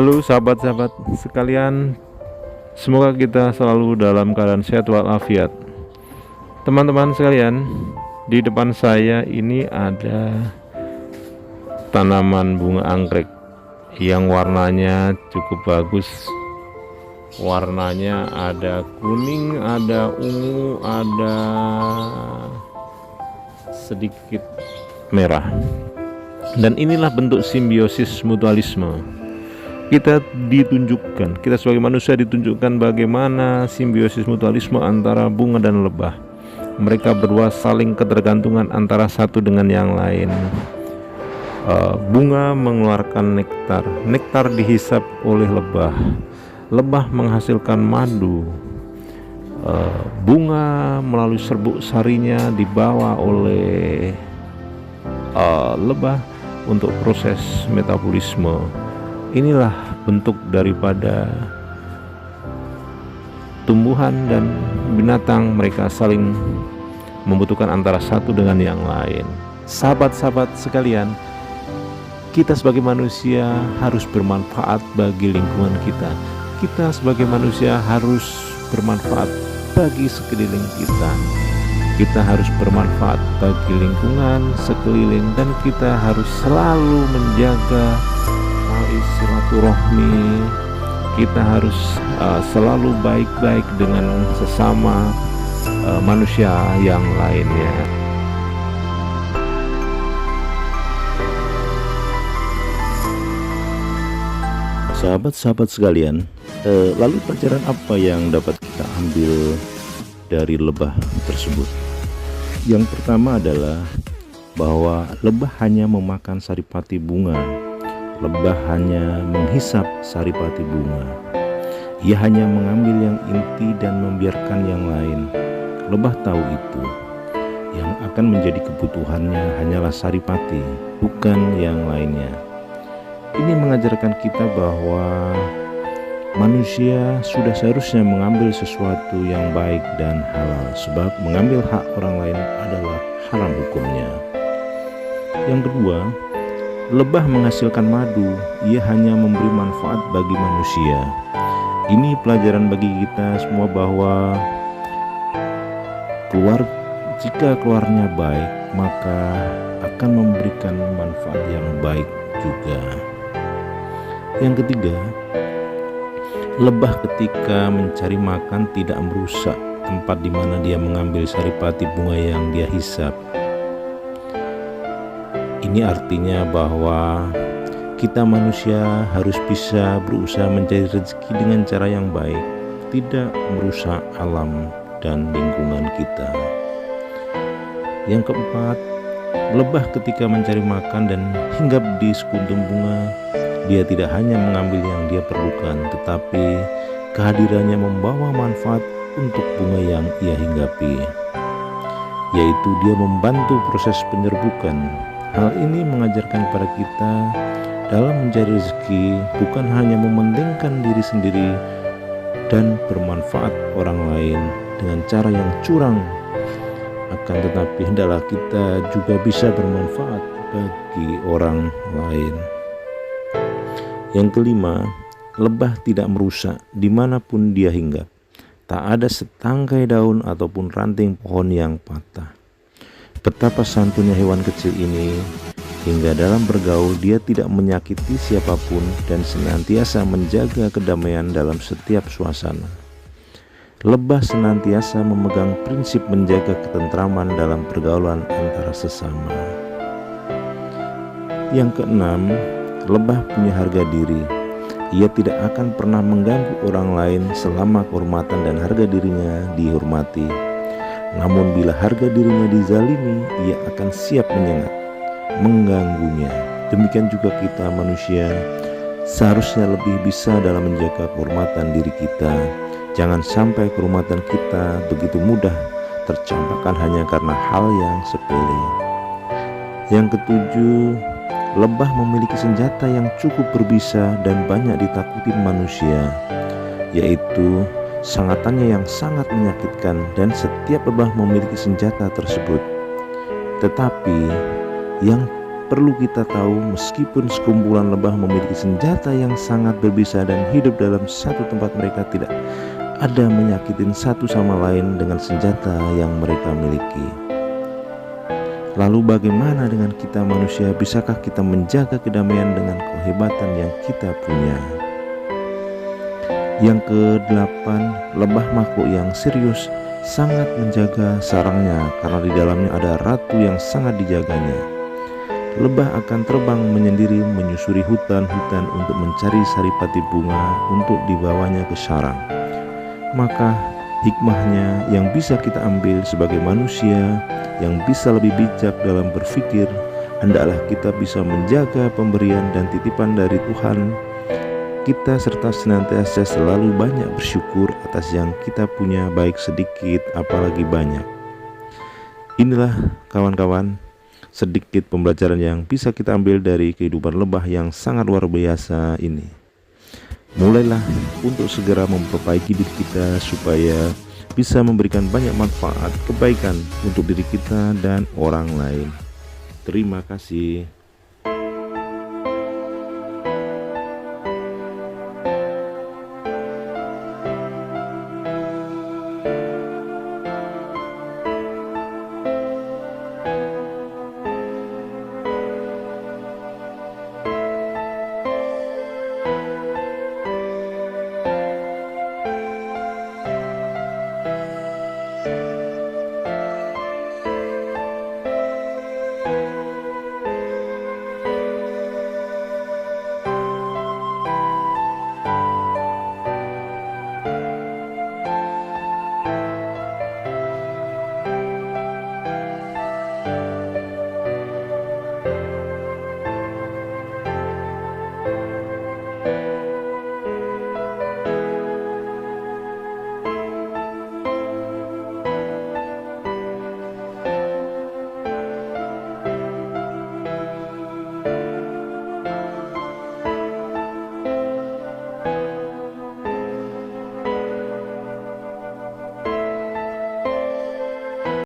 Halo sahabat-sahabat sekalian, semoga kita selalu dalam keadaan sehat walafiat. Teman-teman sekalian, di depan saya ini ada tanaman bunga anggrek yang warnanya cukup bagus. Warnanya ada kuning, ada ungu, ada sedikit merah. Dan inilah bentuk simbiosis mutualisme. Kita sebagai manusia ditunjukkan bagaimana simbiosis mutualisme antara bunga dan lebah. Mereka berdua saling ketergantungan antara satu dengan yang lain. Bunga mengeluarkan nektar, nektar dihisap oleh lebah, lebah menghasilkan madu. Bunga melalui serbuk sarinya dibawa oleh lebah untuk proses metabolisme. Inilah bentuk daripada tumbuhan dan binatang, mereka saling membutuhkan antara satu dengan yang lain. Sahabat-sahabat sekalian, kita sebagai manusia harus bermanfaat bagi lingkungan kita. Kita sebagai manusia harus bermanfaat bagi sekeliling kita. Kita harus bermanfaat bagi lingkungan sekeliling, dan kita harus selalu menjaga silaturahmi. Kita harus selalu baik-baik dengan sesama manusia yang lainnya. Sahabat-sahabat sekalian, lalu pelajaran apa yang dapat kita ambil dari lebah tersebut? Yang pertama adalah bahwa lebah hanya memakan saripati bunga. Lebah hanya menghisap saripati bunga. Ia hanya mengambil yang inti dan membiarkan yang lain. Lebah tahu itu. Yang akan menjadi kebutuhannya hanyalah saripati, bukan yang lainnya. Ini mengajarkan kita bahwa manusia sudah seharusnya mengambil sesuatu yang baik dan halal, sebab mengambil hak orang lain adalah haram hukumnya. Yang kedua, lebah menghasilkan madu. Ia hanya memberi manfaat bagi manusia. Ini pelajaran bagi kita semua bahwa jika keluarnya baik, maka akan memberikan manfaat yang baik juga. Yang ketiga, lebah ketika mencari makan tidak merusak tempat di mana dia mengambil saripati bunga yang dia hisap. Ini artinya bahwa kita manusia harus bisa berusaha mencari rezeki dengan cara yang baik, tidak merusak alam dan lingkungan kita. Yang keempat, lebah ketika mencari makan dan hinggap di sekuntum bunga, dia tidak hanya mengambil yang dia perlukan, tetapi kehadirannya membawa manfaat untuk bunga yang ia hinggapi, yaitu dia membantu proses penyerbukan. Hal ini mengajarkan kepada kita dalam mencari rezeki bukan hanya mementingkan diri sendiri dan bermanfaat orang lain dengan cara yang curang, akan tetapi hendaklah kita juga bisa bermanfaat bagi orang lain. Yang kelima, lebah tidak merusak dimanapun dia hinggap. Tak ada setangkai daun ataupun ranting pohon yang patah. Betapa santunnya hewan kecil ini, hingga dalam bergaul dia tidak menyakiti siapapun dan senantiasa menjaga kedamaian dalam setiap suasana. Lebah senantiasa memegang prinsip menjaga ketentraman dalam pergaulan antara sesama. Yang keenam, lebah punya harga diri. Ia tidak akan pernah mengganggu orang lain selama kehormatan dan harga dirinya dihormati. Namun bila harga dirinya dizalimi, ia akan siap menyengat, mengganggunya. Demikian juga kita manusia seharusnya lebih bisa dalam menjaga kehormatan diri kita. Jangan sampai kehormatan kita begitu mudah tercampakkan hanya karena hal yang sepele. Yang ketujuh, lebah memiliki senjata yang cukup berbisa dan banyak ditakuti manusia, yaitu sangatannya yang sangat menyakitkan, dan setiap lebah memiliki senjata tersebut. Tetapi yang perlu kita tahu, meskipun sekumpulan lebah memiliki senjata yang sangat berbisa dan hidup dalam satu tempat, mereka tidak ada menyakitin satu sama lain dengan senjata yang mereka miliki. Lalu bagaimana dengan kita manusia? Bisakah kita menjaga kedamaian dengan kehebatan yang kita punya? Yang ke-8, lebah makhluk yang serius sangat menjaga sarangnya karena di dalamnya ada ratu yang sangat dijaganya. Lebah akan terbang menyendiri menyusuri hutan-hutan untuk mencari saripati bunga untuk dibawanya ke sarang. Maka hikmahnya yang bisa kita ambil sebagai manusia yang bisa lebih bijak dalam berpikir, hendaklah kita bisa menjaga pemberian dan titipan dari Tuhan kita serta senantiasa selalu banyak bersyukur atas yang kita punya, baik sedikit apalagi banyak. Inilah kawan-kawan sedikit pembelajaran yang bisa kita ambil dari kehidupan lebah yang sangat luar biasa ini. Mulailah untuk segera memperbaiki diri kita supaya bisa memberikan banyak manfaat kebaikan untuk diri kita dan orang lain. Terima kasih.